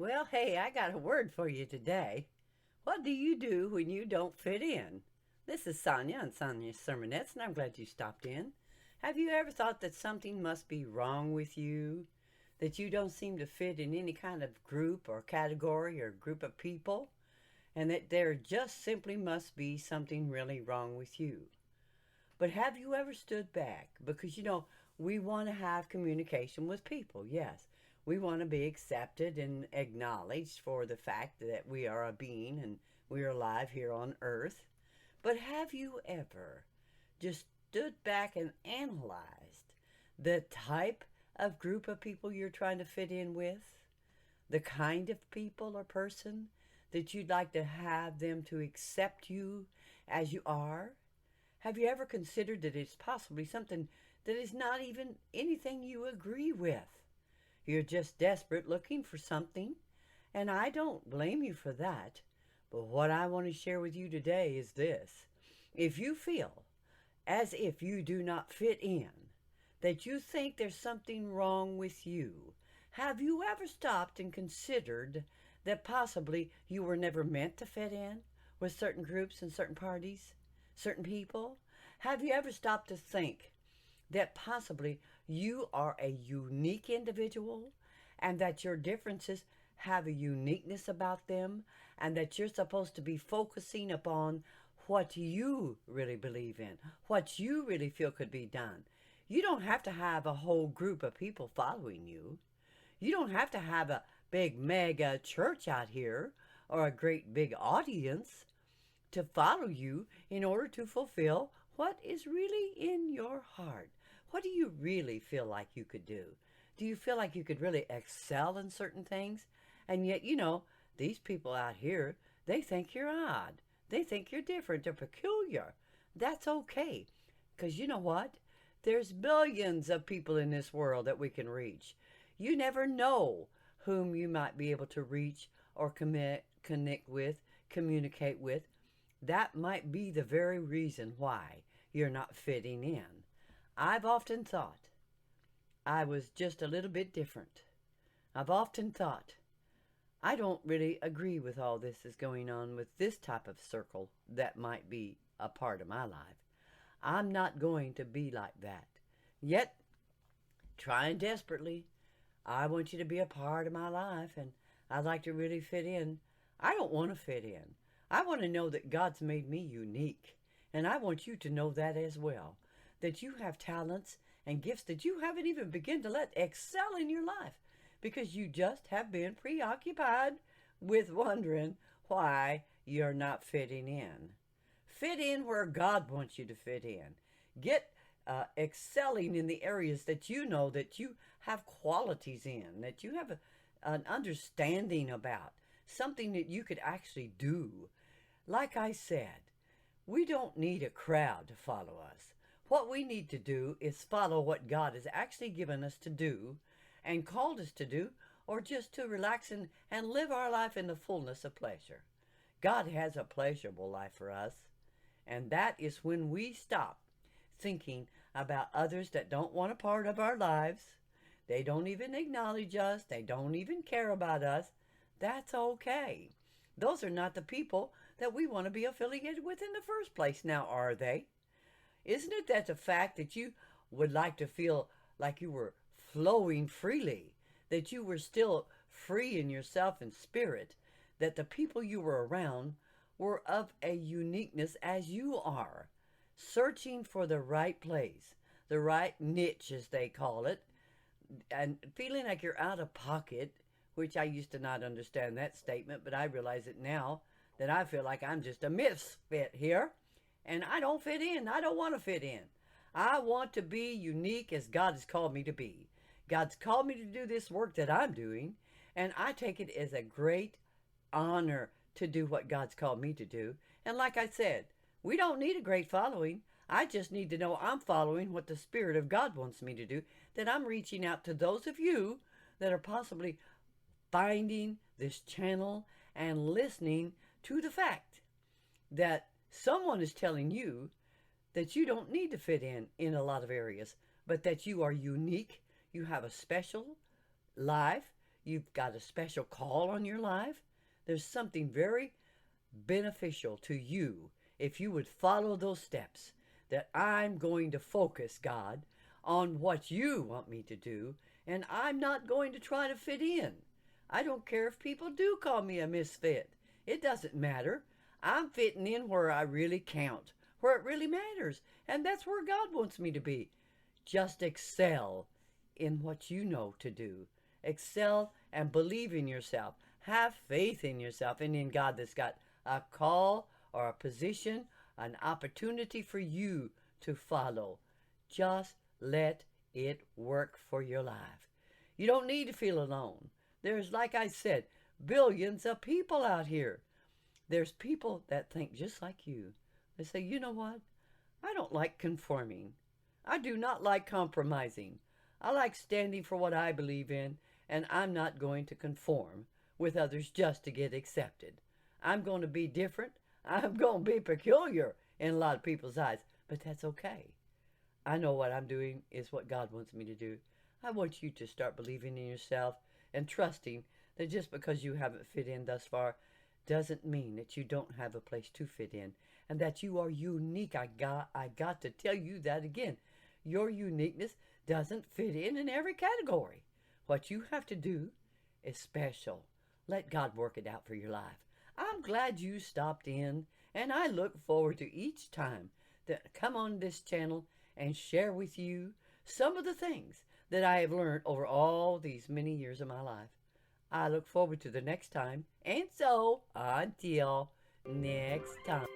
Well, hey, I got a word for you today. What do you do when you don't fit in? This is Sonja on Sonja's Sermonettes, and I'm glad you stopped in. Have you ever thought that something must be wrong with you? That you don't seem to fit in any kind of group or category or group of people? And that there just simply must be something really wrong with you? But have you ever stood back? Because, we want to have communication with people, yes. We want to be accepted and acknowledged for the fact that we are a being and we are alive here on earth. But have you ever just stood back and analyzed the type of group of people you're trying to fit in with? The kind of people or person that you'd like to have them to accept you as you are? Have you ever considered that it's possibly something that is not even anything you agree with? You're just desperate looking for something, and I don't blame you for that. But what I want to share with you today is this. If you feel as if you do not fit in, that you think there's something wrong with you, have you ever stopped and considered that possibly you were never meant to fit in with certain groups and certain parties, certain people? Have you ever stopped to think that possibly you are a unique individual and that your differences have a uniqueness about them and that you're supposed to be focusing upon what you really believe in, what you really feel could be done? You don't have to have a whole group of people following you. You don't have to have a big mega church out here or a great big audience to follow you in order to fulfill what is really in your heart. What do you really feel like you could do? Do you feel like you could really excel in certain things? And yet, these people out here, they think you're odd. They think you're different or peculiar. That's okay. Because you know what? There's billions of people in this world that we can reach. You never know whom you might be able to reach or connect with, communicate with. That might be the very reason why you're not fitting in. I've often thought I was just a little bit different. I've often thought I don't really agree with all this is going on with this type of circle that might be a part of my life. I'm not going to be like that. Yet, trying desperately, I want you to be a part of my life and I'd like to really fit in. I don't want to fit in. I want to know that God's made me unique. And I want you to know that as well. That you have talents and gifts that you haven't even begun to let excel in your life because you just have been preoccupied with wondering why you're not fitting in. Fit in where God wants you to fit in. Get excelling in the areas that you know that you have qualities in, that you have an understanding about, something that you could actually do. Like I said, we don't need a crowd to follow us. What we need to do is follow what God has actually given us to do and called us to do, or just to relax and live our life in the fullness of pleasure. God has a pleasurable life for us, and that is when we stop thinking about others that don't want a part of our lives. They don't even acknowledge us. They don't even care about us. That's okay. Those are not the people that we want to be affiliated with in the first place now, are they? Isn't it that the fact that you would like to feel like you were flowing freely, that you were still free in yourself and spirit, that the people you were around were of a uniqueness as you are, searching for the right place, the right niche as they call it, and feeling like you're out of pocket, which I used to not understand that statement, but I realize it now that I feel like I'm just a misfit here. And I don't fit in. I don't want to fit in. I want to be unique as God has called me to be. God's called me to do this work that I'm doing, and I take it as a great honor to do what God's called me to do. And like I said, we don't need a great following. I just need to know I'm following what the Spirit of God wants me to do, that I'm reaching out to those of you that are possibly finding this channel and listening to the fact that someone is telling you that you don't need to fit in a lot of areas, but that you are unique. You have a special life. you've got a special call on your life. There's something very beneficial to you if you would follow those steps. That I'm going to focus, God, on what you want me to do, and I'm not going to try to fit in. I don't care if people do call me a misfit. It doesn't matter. I'm fitting in where I really count, where it really matters, and that's where God wants me to be. Just excel in what you know to do. Excel and believe in yourself. Have faith in yourself and in God that's got a call or a position, an opportunity for you to follow. Just let it work for your life. You don't need to feel alone. There's, like I said, billions of people out here. There's people that think just like you. They say, you know what? I don't like conforming. I do not like compromising. I like standing for what I believe in, and I'm not going to conform with others just to get accepted. I'm going to be different. I'm going to be peculiar in a lot of people's eyes, but that's okay. I know what I'm doing is what God wants me to do. I want you to start believing in yourself and trusting that just because you haven't fit in thus far doesn't mean that you don't have a place to fit in and that you are unique. I got to tell you that again. Your uniqueness doesn't fit in every category. What you have to do is special. Let God work it out for your life. I'm glad you stopped in, and I look forward to each time that I come on this channel and share with you some of the things that I have learned over all these many years of my life. I look forward to the next time, and so until next time.